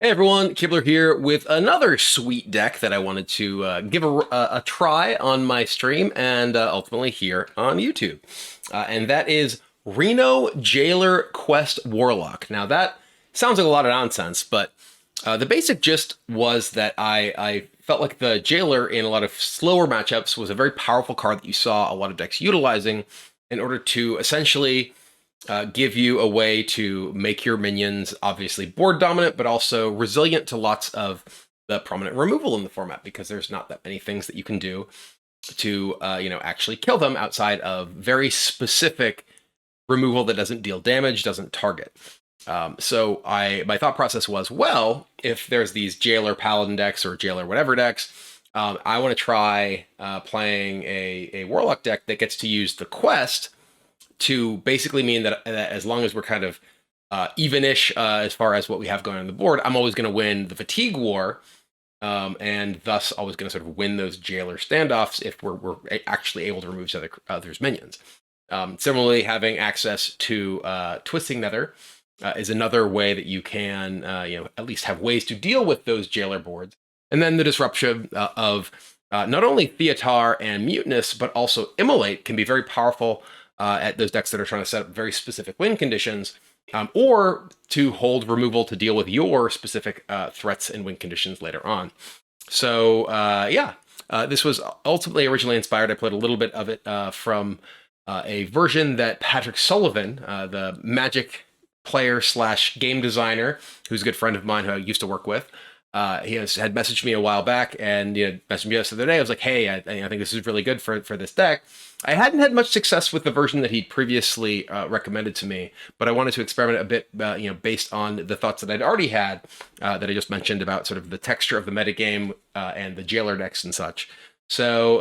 Hey everyone, Kibler here with another sweet deck that I wanted to give a try on my stream and ultimately here on YouTube. And that is Reno Jailer Quest Warlock. Now that sounds like a lot of nonsense, but the basic gist was that I felt like the Jailer in a lot of slower matchups was a very powerful card that you saw a lot of decks utilizing in order to essentially give you a way to make your minions obviously board dominant, but also resilient to lots of the prominent removal in the format, because there's not that many things that you can do to actually kill them outside of very specific removal that doesn't deal damage, doesn't target. So my thought process was, well, if there's these Jailer Paladin decks or Jailer whatever decks, I want to try playing a Warlock deck that gets to use the quest to basically mean that as long as we're kind of even-ish as far as what we have going on the board, I'm always going to win the fatigue war, and thus always going to sort of win those Jailer standoffs if we're actually able to remove others' minions. Similarly, having access to Twisting Nether is another way that you can at least have ways to deal with those Jailer boards. And then the disruption of not only Theatar and Mutinous, but also Immolate can be very powerful at those decks that are trying to set up very specific win conditions, or to hold removal to deal with your specific threats and win conditions later on. So this was ultimately originally inspired. I played a little bit of it from a version that Patrick Sullivan, the Magic player / game designer, who's a good friend of mine who I used to work with, he had messaged me a while back, and messaged me the other day. I was like, hey, I think this is really good for this deck. I hadn't had much success with the version that he'd previously recommended to me, but I wanted to experiment a bit, based on the thoughts that I'd already had that I just mentioned about sort of the texture of the metagame and the Jailer decks and such. So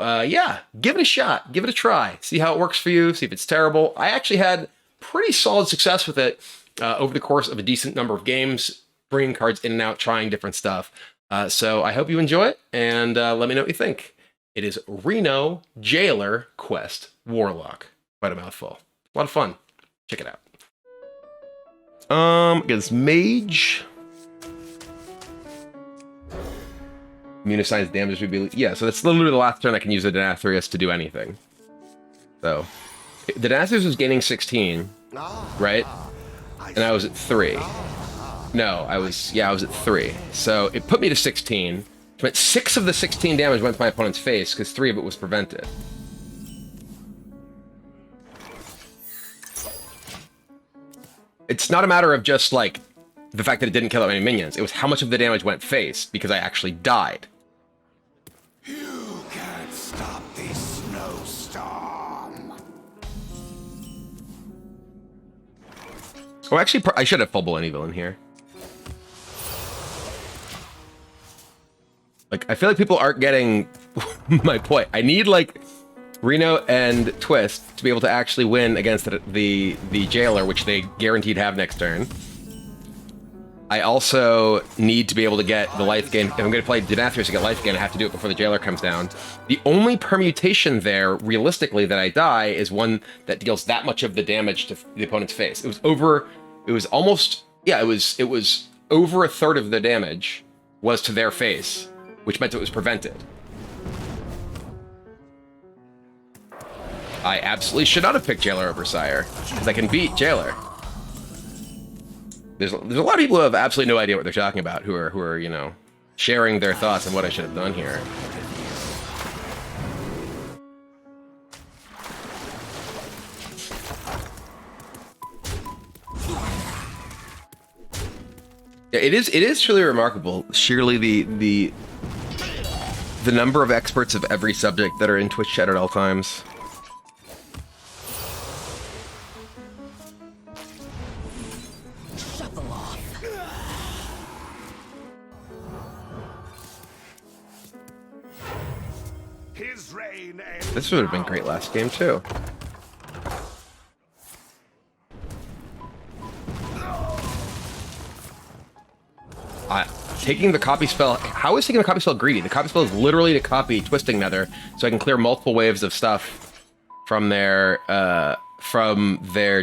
give it a shot, give it a try, see how it works for you, see if it's terrible. I actually had pretty solid success with it over the course of a decent number of games, bringing cards in and out, trying different stuff. So I hope you enjoy it, and let me know what you think. It is Reno Jailer Quest Warlock. Quite a mouthful. A lot of fun. Check it out. Against Mage. Immunoscience damage would be... Yeah, so that's literally the last turn I can use the Nathria to do anything. So, the Nathria was gaining 16, right? And I was at 3. No, I was at 3. So it put me to 16. But 6 of the 16 damage went to my opponent's face because 3 of it was prevented. It's not a matter of just like the fact that it didn't kill that many minions. It was how much of the damage went face because I actually died. You can't stop this snowstorm. Oh, actually, I should have full Bull and Evil in here. Like, I feel like people aren't getting my point. I need, like, Reno and Twist to be able to actually win against the Jailer, which they guaranteed have next turn. I also need to be able to get the life gain. If I'm going to play Nathria to get life gain, I have to do it before the Jailer comes down. The only permutation there, realistically, that I die is one that deals that much of the damage to the opponent's face. It was over a third of the damage was to their face, which meant it was prevented. I absolutely should not have picked Jailer over Sire, because I can beat Jailer. There's a lot of people who have absolutely no idea what they're talking about, who are sharing their thoughts on what I should have done here. Yeah, it is truly remarkable. Surely the number of experts of every subject that are in Twitch chat at all times. This would have been great last game too. Taking the copy spell... How is taking the copy spell greedy? The copy spell is literally to copy Twisting Nether, so I can clear multiple waves of stuff from their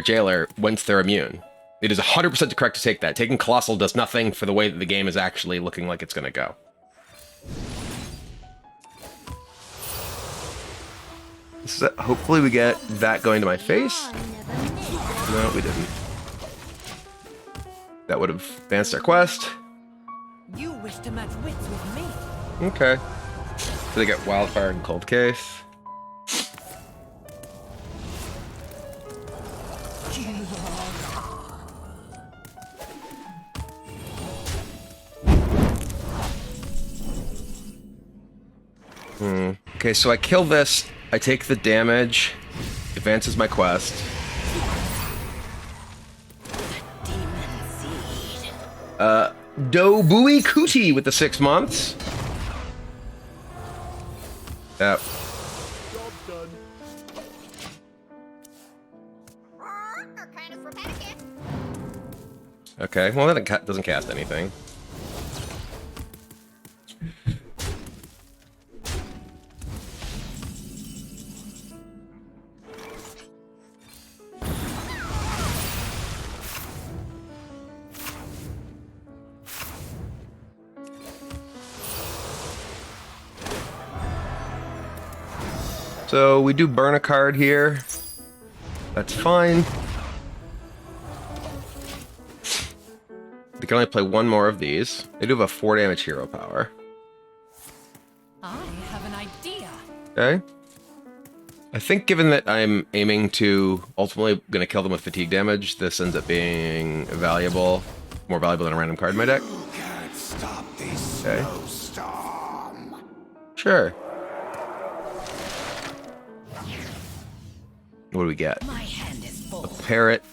Jailer once they're immune. It is 100% correct to take that. Taking Colossal does nothing for the way that the game is actually looking like it's going to go. So hopefully we get that going to my face. No, we didn't. That would have advanced our quest. You wish to match wits with me. Okay. So they get Wildfire and Cold Case. Okay, so I kill this. I take the damage. Advances my quest. Dobui Kuti with the 6 months. Yep. Okay, well that doesn't cast anything. So we do burn a card here. That's fine. We can only play one more of these. They do have a 4 damage hero power. I have an idea. Okay. I think given that I'm aiming to ultimately going to kill them with fatigue damage, this ends up being valuable, more valuable than a random card in my deck. You can't stop this Okay. snowstorm. Sure. What do we get? My hand is full. Parrot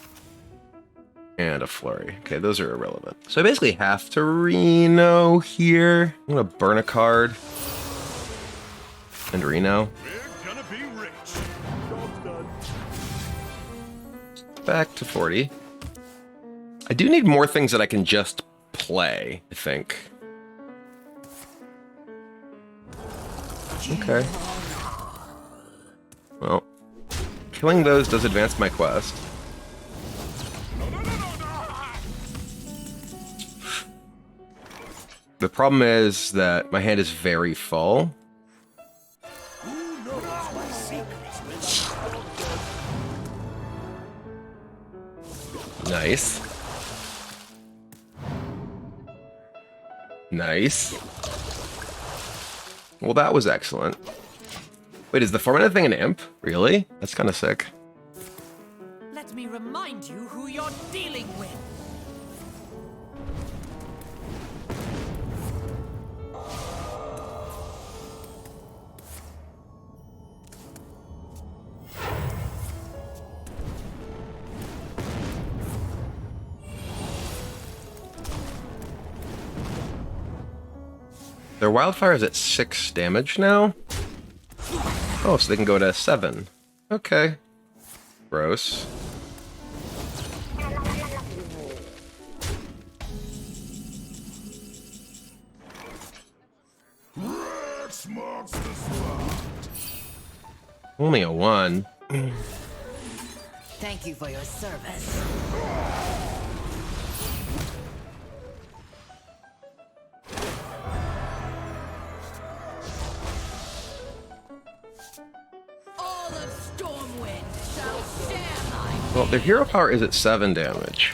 and a flurry. Okay, those are irrelevant. So I basically have to Reno here. I'm gonna burn a card and Reno. We're gonna be rich. Job's done. Back to 40. I do need more things that I can just play, I think. Okay. Well, killing those does advance my quest. The problem is that my hand is very full. Who knows my secrets? Nice. Nice. Well, that was excellent. Wait, is the 4-mana thing an imp? Really? That's kind of sick. Let me remind you who you're dealing with. Their wildfire is at 6 damage now? Oh, so they can go to 7. Okay. Gross. Rex marks the spot. Only a 1. Thank you for your service. All of Stormwind shall share my Well, their hero power is at 7 damage.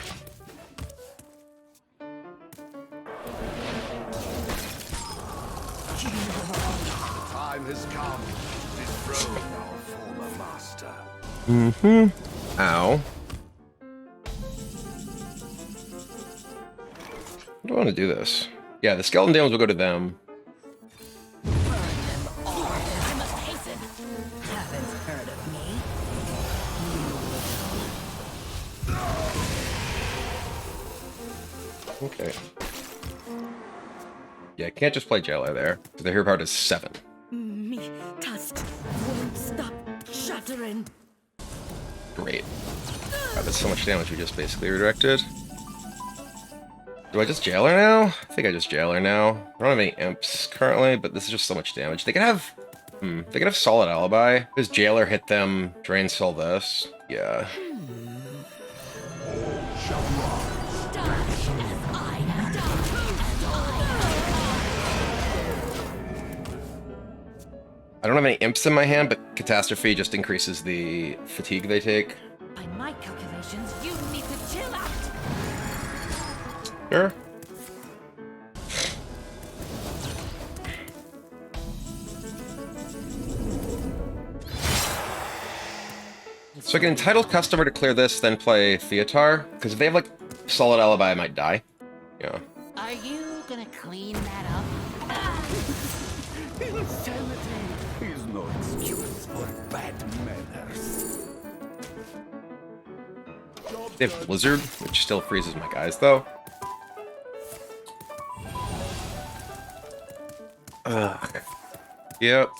Time has come to dethrone our former master. Mm-hmm. Ow. I don't want to do this. Yeah, the skeleton damage will go to them. burn them all. I must hasten. Haven't heard of me? Okay. Yeah, I can't just play Jailer there. The hero power is 7. Me tusk won't stop shattering. Great. Wow, that's so much damage we just basically redirected. Do I just Jailer now? I think I just Jailer now. I don't have any imps currently, but this is just so much damage. They could have... they could have Solid Alibi. Does Jailer hit them, Drain Soul this? Yeah. Shall I don't have any imps in my hand, but Catastrophe just increases the fatigue they take. By my calculations, you need to chill out. Sure. So I can entitle customer to clear this, then play Theatar, because if they have like solid alibi, I might die. Yeah. Are you gonna clean that up? Insanity is no excuse for bad manners. They have Blizzard, which still freezes my guys, though. Ugh. Yep.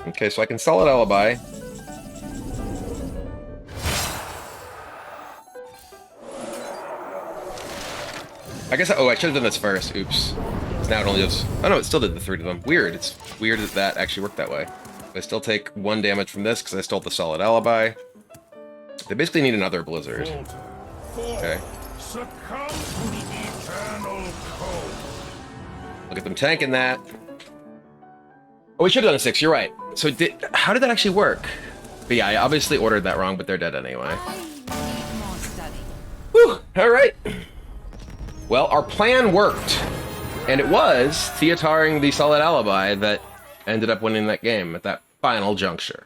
Okay, so I can solid alibi. I guess, oh, I should have done this first. Oops. 'Cause now it only does, oh no, it still did the 3 to them. Weird, it's weird that that actually worked that way. I still take 1 damage from this because I stole the solid alibi. They basically need another Blizzard. Okay. Succumb to the eternal cold. Look at them tanking that. Oh, we should have done a 6, you're right. So how did that actually work? But yeah, I obviously ordered that wrong, but they're dead anyway. I need more study. Whew, alright. Well, our plan worked. And it was Theataring the solid alibi that ended up winning that game at that final juncture.